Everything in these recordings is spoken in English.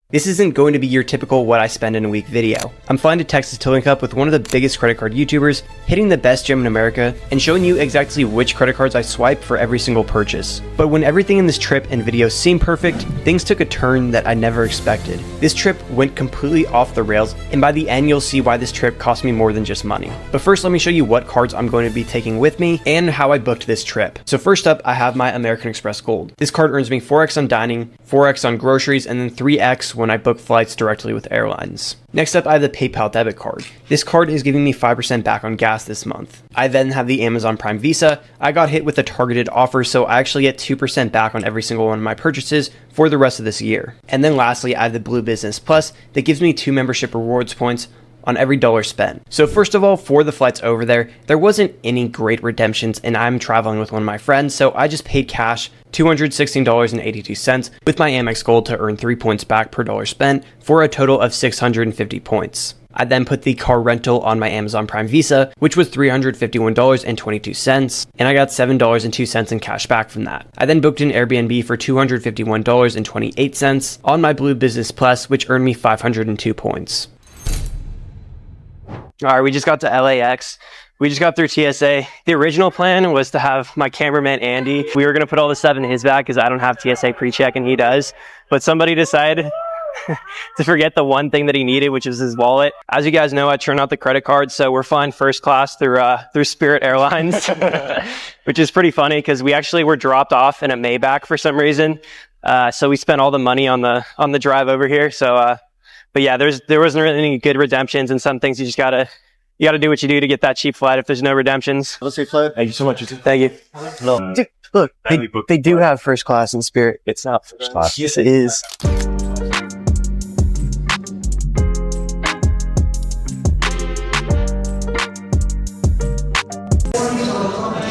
This isn't going to be your typical what I spend in a week video. I'm flying to Texas to link up with one of the biggest credit card YouTubers, hitting the best gym in America, and showing you exactly which credit cards I swipe for every single purchase. But when everything in this trip and video seemed perfect, things took a turn that I never expected. This trip went completely off the rails, and by the end you'll see why this trip cost me more than just money. But first, let me show you what cards I'm going to be taking with me and how I booked this trip. So first up, I have my American Express Gold. This card earns me 4x on dining, 4x on groceries, and then 3x when I book flights directly with airlines. Next up, I have the PayPal debit card. This card is giving me 5% back on gas this month. I then have the Amazon Prime Visa. I got hit with a targeted offer, so I actually get 2% back on every single one of my purchases for the rest of this year. And then lastly, I have the Blue Business Plus that gives me 2 membership rewards points on every dollar spent. So first of all, for the flights over there wasn't any great redemptions, and I'm traveling with one of my friends, so I just paid cash $216.82 with my Amex Gold to earn 3 points back per dollar spent for a total of 650 points. I then put the car rental on my Amazon Prime Visa, which was $351.22, and I got $7.02 in cash back from that. I then booked an Airbnb for $251.28 on my Blue Business Plus, which earned me 502 points. All right, we just got to LAX. We just got through TSA. The original plan was to have my cameraman, Andy. We were gonna put all the stuff in his bag because I don't have TSA pre-check and he does. But somebody decided to forget the one thing that he needed, which is his wallet. As you guys know, I turned out the credit card, so we're flying first class through Spirit Airlines, which is pretty funny because we actually were dropped off in a Maybach for some reason. So we spent all the money on the drive over here. So, but yeah, there wasn't really any good redemptions, and some things you just gotta do what you do to get that cheap flight if there's no redemptions. Let's say flight. Thank you so much. Thank you. No. Dude, look, they do have first class in Spirit. It's not first class. Yes, it is.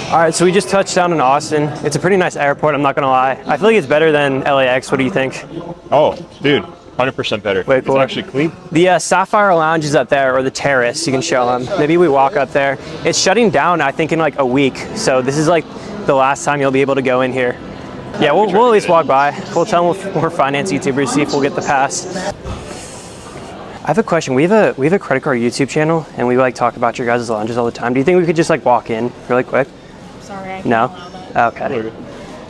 All right, so we just touched down in Austin. It's a pretty nice airport, I'm not gonna lie. I feel like it's better than LAX. What do you think? Oh, dude. 100% better. Way cool. It's actually clean. The Sapphire Lounge is up there, or the terrace, you can show them. Maybe we walk up there. It's shutting down, I think, in like a week. So this is like the last time you'll be able to go in here. Yeah, we'll at least walk by. We'll tell them we're finance YouTubers, see if we'll get the pass. I have a question. We have a credit card YouTube channel, and we like talk about your guys' lounges all the time. Do you think we could just like walk in really quick? Sorry, I can't No? allow that. Okay.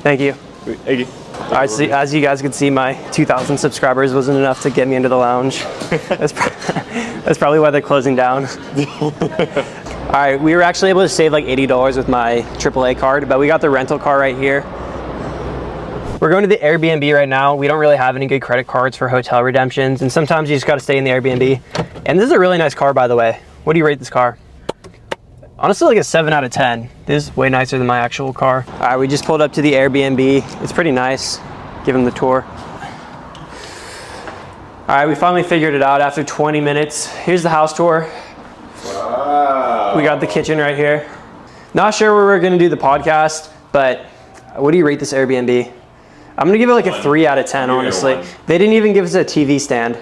Thank you. Thank you. All right, so as you guys can see, my 2,000 subscribers wasn't enough to get me into the lounge. That's probably why they're closing down. All right, we were actually able to save like $80 with my AAA card, but we got the rental car right here. We're going to the Airbnb right now. We don't really have any good credit cards for hotel redemptions, and sometimes you just got to stay in the Airbnb. And this is a really nice car, by the way. What do you rate this car? Honestly, like a 7 out of 10. This is way nicer than my actual car. All right, we just pulled up to the Airbnb. It's pretty nice. Give them the tour. All right, we finally figured it out after 20 minutes. Here's the house tour. Wow. We got the kitchen right here. Not sure where we're gonna do the podcast, but what do you rate this Airbnb? I'm gonna give it like a 3 out of 10, honestly. They didn't even give us a TV stand.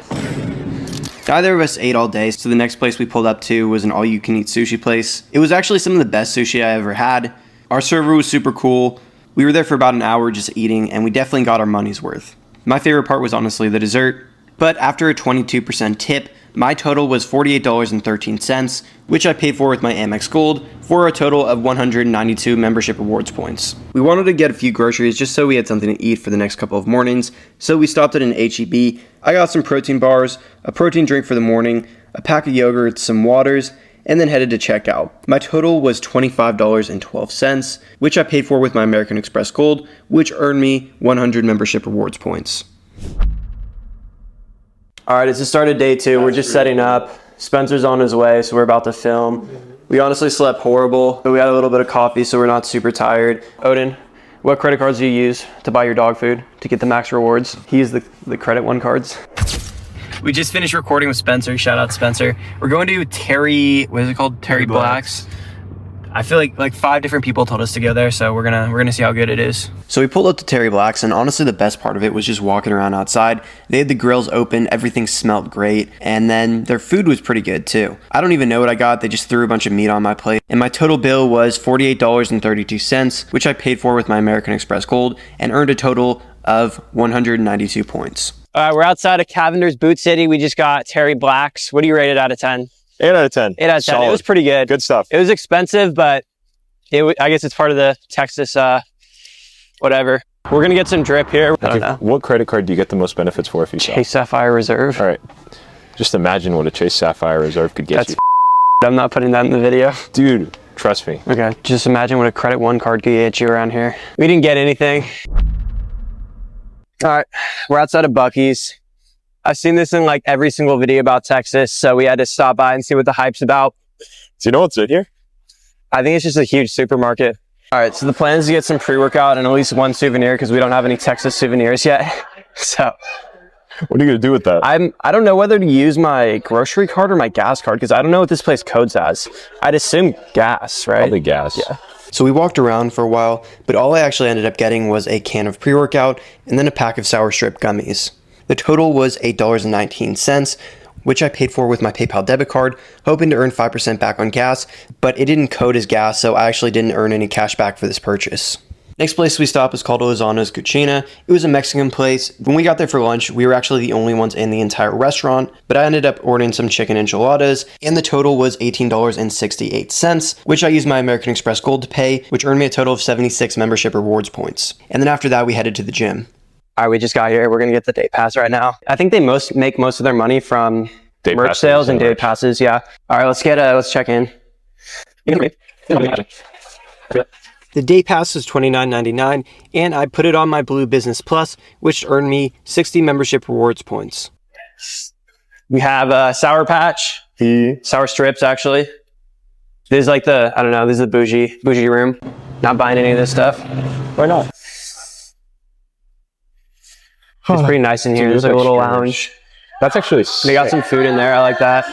Neither of us ate all day, so the next place we pulled up to was an all-you-can-eat sushi place. It was actually some of the best sushi I ever had. Our server was super cool. We were there for about an hour just eating, and we definitely got our money's worth. My favorite part was honestly the dessert, but after a 22% tip, my total was $48.13, which I paid for with my Amex Gold, for a total of 192 membership rewards points. We wanted to get a few groceries just so we had something to eat for the next couple of mornings, so we stopped at an HEB. I got some protein bars, a protein drink for the morning, a pack of yogurts, some waters, and then headed to checkout. My total was $25.12, which I paid for with my American Express Gold, which earned me 100 membership rewards points. All right, it's the start of day 2. We're just setting up. Spencer's on his way, so we're about to film. We honestly slept horrible, but we had a little bit of coffee, so we're not super tired. Odin, what credit cards do you use to buy your dog food to get the max rewards? He used the Credit One cards. We just finished recording with Spencer. Shout out Spencer. We're going to Terry, what is it called? Terry Black's. I feel like 5 different people told us to go there, so we're gonna see how good it is. So we pulled up to Terry Black's, and honestly the best part of it was just walking around outside. They had the grills open, everything smelled great, and then their food was pretty good too. I don't even know what I got, they just threw a bunch of meat on my plate, and my total bill was $48.32, which I paid for with my American Express Gold, and earned a total of 192 points. We're outside of Cavender's Boot City. We just got Terry Black's. What do you rate it out of 10? 8 out of 10. 8 out of 10. Solid. It was pretty good. Good stuff. It was expensive, but I guess it's part of the Texas, whatever. We're going to get some drip here. I don't know. What credit card do you get the most benefits for if you sell? Chase Sapphire Reserve. All right. Just imagine what a Chase Sapphire Reserve could get you. I'm not putting that in the video. Dude, trust me. Okay. Just imagine what a Credit One card could get you around here. We didn't get anything. All right. We're outside of Buc-ees. I've seen this in like every single video about Texas, so we had to stop by and see what the hype's about. Do you know what's in here? I think it's just a huge supermarket. All right, so the plan is to get some pre-workout and at least one souvenir because we don't have any Texas souvenirs yet. So what are you gonna do with that? I don't know whether to use my grocery card or my gas card because I don't know what this place codes as. I'd assume gas, right? Probably gas. Yeah. So we walked around for a while, but all I actually ended up getting was a can of pre-workout and then a pack of sour strip gummies. The total was $8.19, which I paid for with my PayPal debit card, hoping to earn 5% back on gas, but it didn't code as gas, so I actually didn't earn any cash back for this purchase. Next place we stopped was called Lozano's Cucina. It was a Mexican place. When we got there for lunch, we were actually the only ones in the entire restaurant, but I ended up ordering some chicken enchiladas, and the total was $18.68, which I used my American Express Gold to pay, which earned me a total of 76 membership rewards points. And then after that, we headed to the gym. All right, we just got here. We're going to get the day pass right now. I think they make most of their money from merch sales and day passes, yeah. All right, let's check in. The day pass was $29.99, and I put it on my Blue Business Plus, which earned me 60 membership rewards points. We have a Sour Patch, sour strips, actually. This is like I don't know, this is the bougie room. Not buying any of this stuff. Why not? It's pretty nice in here. There's like a little lounge. That's actually sick. They got some food in there. I like that.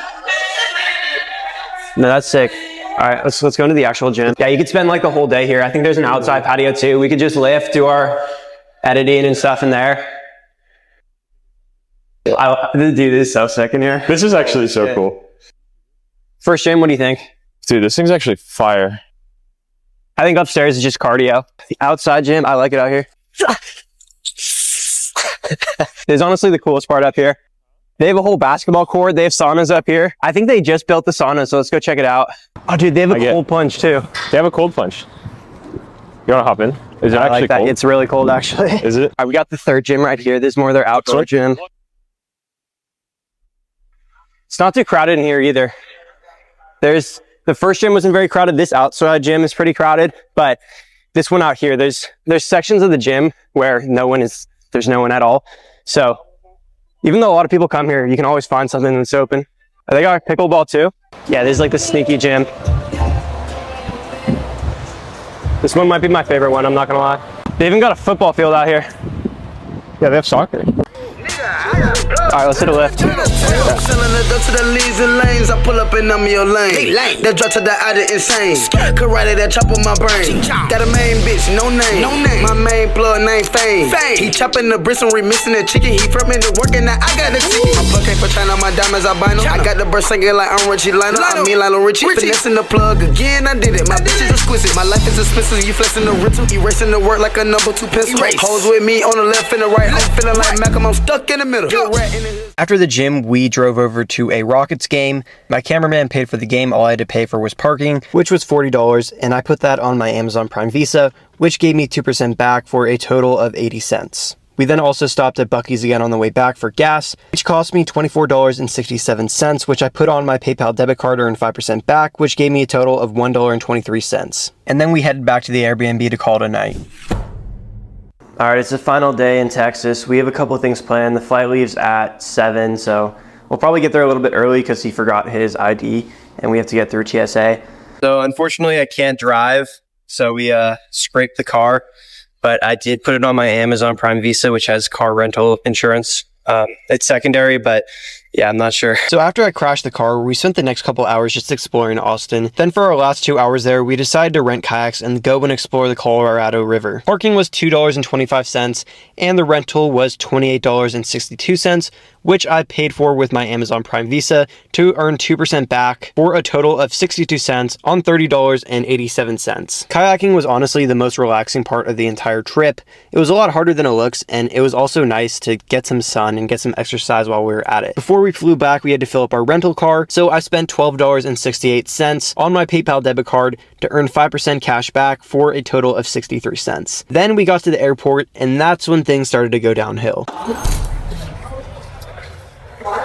No, that's sick. All right, let's go into the actual gym. Yeah, you could spend like the whole day here. I think there's an outside patio too. We could just lift, do our editing and stuff in there. Dude, this is so sick in here. This is actually so cool. First gym, what do you think? Dude, this thing's actually fire. I think upstairs is just cardio. The outside gym, I like it out here. It's honestly the coolest part up here. They have a whole basketball court. They have saunas up here. I think they just built the sauna, so let's go check it out. Oh, dude, they have a cold plunge too. They have a cold plunge. You want to hop in? Is it actually cold? It's really cold, actually. Is it? All right, we got the third gym right here. This is more of their outdoor gym. It's not too crowded in here either. The first gym wasn't very crowded. This outside gym is pretty crowded, but this one out here, there's sections of the gym where there's no one at all. So even though a lot of people come here, you can always find something that's open. They got pickleball too. Yeah, this is like the sneaky gym. This one might be my favorite one, I'm not gonna lie. They even got a football field out here. Yeah, they have soccer. All right, let's hit a lift. Selling the dope to the leads and lanes. I pull up and I'm your lane. That drop to the out of insane. Karate that chop on my brain. Got a main bitch, no name. My main plug name Fame. He chopping the bristle, remixing the chicken. He from into working now. I got the ticket. My plug ain't for China, my diamonds albino. I got the burst singing like I'm Richie Lionel. I mean Lionel Richie. Finessing the plug again, I did it. My bitch is exquisite. My life is expensive. You flexing the rental. Erasing the work like a number 2 pencil. Hoes with me on the left and the right. I'm feeling like Malcolm, I'm stuck in the middle. After the gym, we drove over to a Rockets game. My cameraman paid for the game. All I had to pay for was parking, which was $40, and I put that on my Amazon Prime Visa, which gave me 2% back for a total of 80 cents. We then also stopped at Buc-ees again on the way back for gas, which cost me $24.67, which I put on my PayPal debit card to earn 5% back, which gave me a total of $1.23. And then we headed back to the Airbnb to call it a night. All right, it's the final day in Texas. We have a couple of things planned. The flight leaves at 7, so we'll probably get there a little bit early because he forgot his ID and we have to get through TSA. So unfortunately, I can't drive, so we scraped the car, but I did put it on my Amazon Prime Visa, which has car rental insurance. It's secondary, but Yeah, I'm not sure. So after I crashed the car, we spent the next couple hours just exploring Austin. Then for our last 2 hours there, we decided to rent kayaks and go and explore the Colorado River. Parking was $2.25 and the rental was $28.62, which I paid for with my Amazon Prime Visa to earn 2% back for a total of 62 cents on $30.87. Kayaking was honestly the most relaxing part of the entire trip. It was a lot harder than it looks, and it was also nice to get some sun and get some exercise while we were at it. Before we flew back, we had to fill up our rental car, so I spent $12.68 on my PayPal debit card to earn 5% cash back for a total of 63 cents. Then we got to the airport, and that's when things started to go downhill.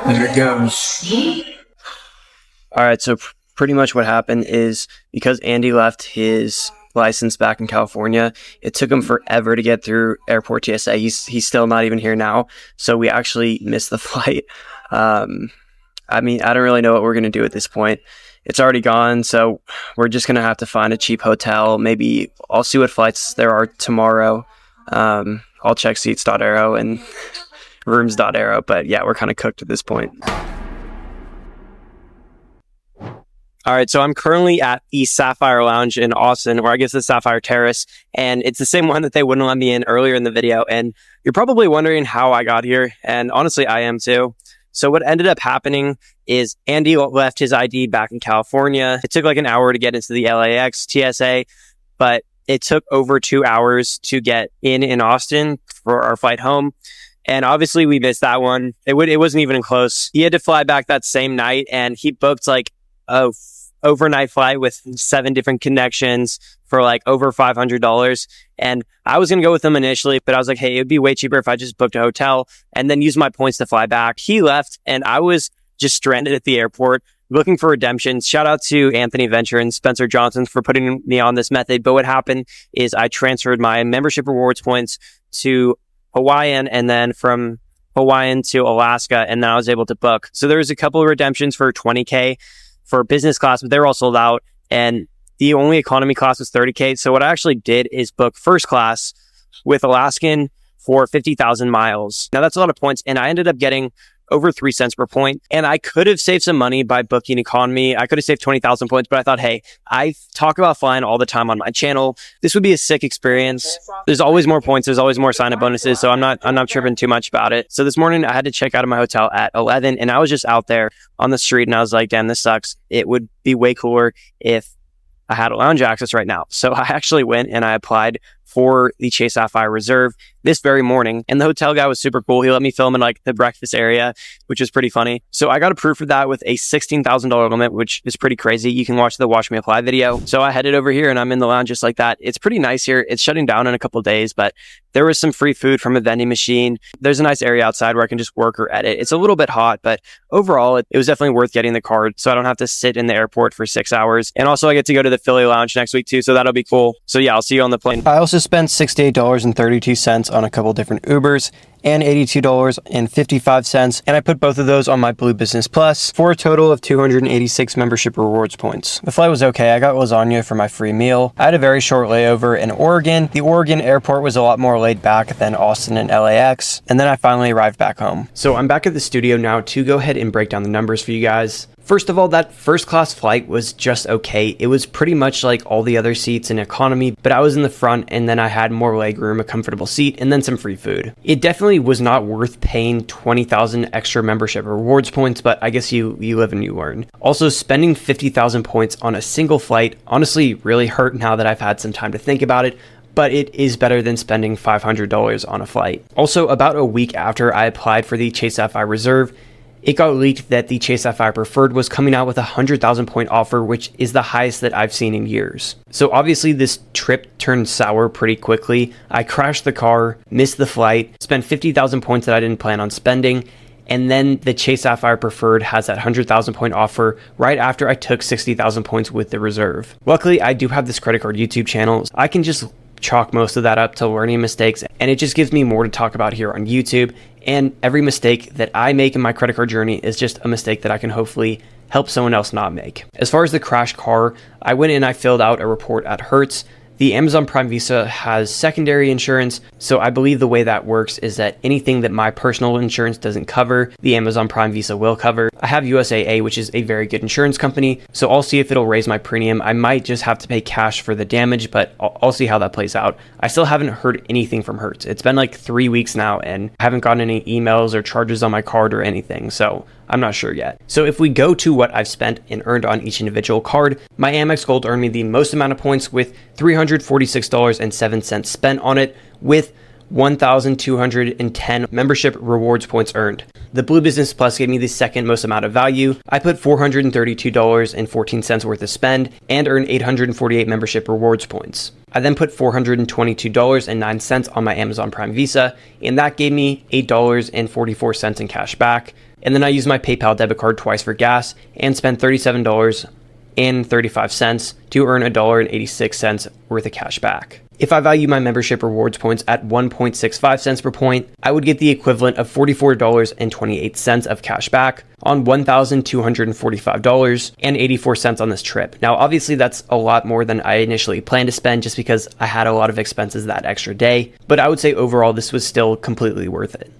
There it goes. All right, so pretty much what happened is because Andy left his license back in California, it took him forever to get through airport TSA. He's still not even here now, so we actually missed the flight. I mean, I don't really know what we're going to do at this point. It's already gone, so we're just going to have to find a cheap hotel. Maybe I'll see what flights there are tomorrow. I'll check seats.aero and rooms.aero, but yeah, we're kind of cooked at this point. All right, so I'm currently at the Sapphire Lounge in Austin, or I guess the Sapphire Terrace, and it's the same one that they wouldn't let me in earlier in the video. And you're probably wondering how I got here, and honestly, I am too. So what ended up happening is Andy left his ID back in California. It took like an hour to get into the LAX TSA, but it took over 2 hours to get in Austin for our flight home. And obviously we missed that one. It wasn't even close. He had to fly back that same night, and he booked like a overnight flight with 7 different connections for like over $500. And I was going to go with him initially, but I was like, hey, it'd be way cheaper if I just booked a hotel and then use my points to fly back. He left, and I was just stranded at the airport looking for redemption. Shout out to Anthony Venture and Spencer Johnson for putting me on this method. But what happened is I transferred my membership rewards points to Hawaiian, and then from Hawaiian to Alaska, and then I was able to book. So there was a couple of redemptions for $20K for business class, but they're all sold out, and the only economy class was $30K. So what I actually did is book first class with Alaskan for 50,000 miles. Now that's a lot of points, and I ended up getting over 3 cents per point. And I could have saved some money by booking economy. I could have saved 20,000 points, but I thought, hey, I talk about flying all the time on my channel. This would be a sick experience. There's always more points. There's always more sign-up bonuses. So I'm not tripping too much about it. So this morning I had to check out of my hotel at 11, and I was just out there on the street, and I was like, damn, this sucks. It would be way cooler if I had a lounge access right now. So I actually went and I applied for the Chase Sapphire Reserve this very morning. And the hotel guy was super cool. He let me film in like the breakfast area, which was pretty funny. So I got approved for that with a $16,000 limit, which is pretty crazy. You can watch the Watch Me Apply video. So I headed over here and I'm in the lounge just like that. It's pretty nice here. It's shutting down in a couple of days, but there was some free food from a vending machine. There's a nice area outside where I can just work or edit. It's a little bit hot, but overall, it was definitely worth getting the card so I don't have to sit in the airport for 6 hours. And also I get to go to the Philly Lounge next week too, so that'll be cool. So yeah, I'll see you on the plane. I also spent $68.32 on a couple different Ubers and $82.55, and I put both of those on my Blue Business Plus for a total of 286 membership rewards points. The flight was okay. I got lasagna for my free meal. I had a very short layover in Oregon. The Oregon airport was a lot more laid back than Austin and LAX, and then I finally arrived back home. So I'm back at the studio now to go ahead and break down the numbers for you guys. First of all, that first class flight was just okay. It was pretty much like all the other seats in economy, but I was in the front and then I had more leg room, a comfortable seat, and then some free food. It definitely was not worth paying 20,000 extra membership rewards points, but I guess you live and you learn. Also, spending 50,000 points on a single flight honestly really hurt now that I've had some time to think about it, but it is better than spending $500 on a flight. Also, about a week after I applied for the Chase Sapphire Reserve, it got leaked that the Chase Sapphire Preferred was coming out with a 100,000 point offer, which is the highest that I've seen in years. So obviously this trip turned sour pretty quickly. I crashed the car, missed the flight, spent 50,000 points that I didn't plan on spending, and then the Chase Sapphire Preferred has that 100,000 point offer right after I took 60,000 points with the Reserve. Luckily, I do have this credit card YouTube channel. I can just chalk most of that up to learning mistakes, and it just gives me more to talk about here on YouTube. And every mistake that I make in my credit card journey is just a mistake that I can hopefully help someone else not make. As far as the crashed car, I went and I filled out a report at Hertz. The Amazon Prime Visa has secondary insurance, so I believe the way that works is that anything that my personal insurance doesn't cover, the Amazon Prime Visa will cover. I have USAA, which is a very good insurance company, so I'll see if it'll raise my premium. I might just have to pay cash for the damage, but I'll see how that plays out. I still haven't heard anything from Hertz. It's been like 3 weeks now, and I haven't gotten any emails or charges on my card or anything, so I'm not sure yet. So if we go to what I've spent and earned on each individual card, my Amex Gold earned me the most amount of points with $346.07 spent on it, with 1,210 membership rewards points earned. The Blue Business Plus gave me the second most amount of value. I put $432.14 worth of spend and earned 848 membership rewards points. I then put $422.09 on my Amazon Prime Visa, and that gave me $8.44 in cash back. And then I used my PayPal debit card twice for gas and spent $37.35 to earn $1.86 worth of cash back. If I value my membership rewards points at 1.65 cents per point, I would get the equivalent of $44.28 of cash back on $1,245.84 on this trip. Now, obviously, that's a lot more than I initially planned to spend just because I had a lot of expenses that extra day, but I would say overall this was still completely worth it.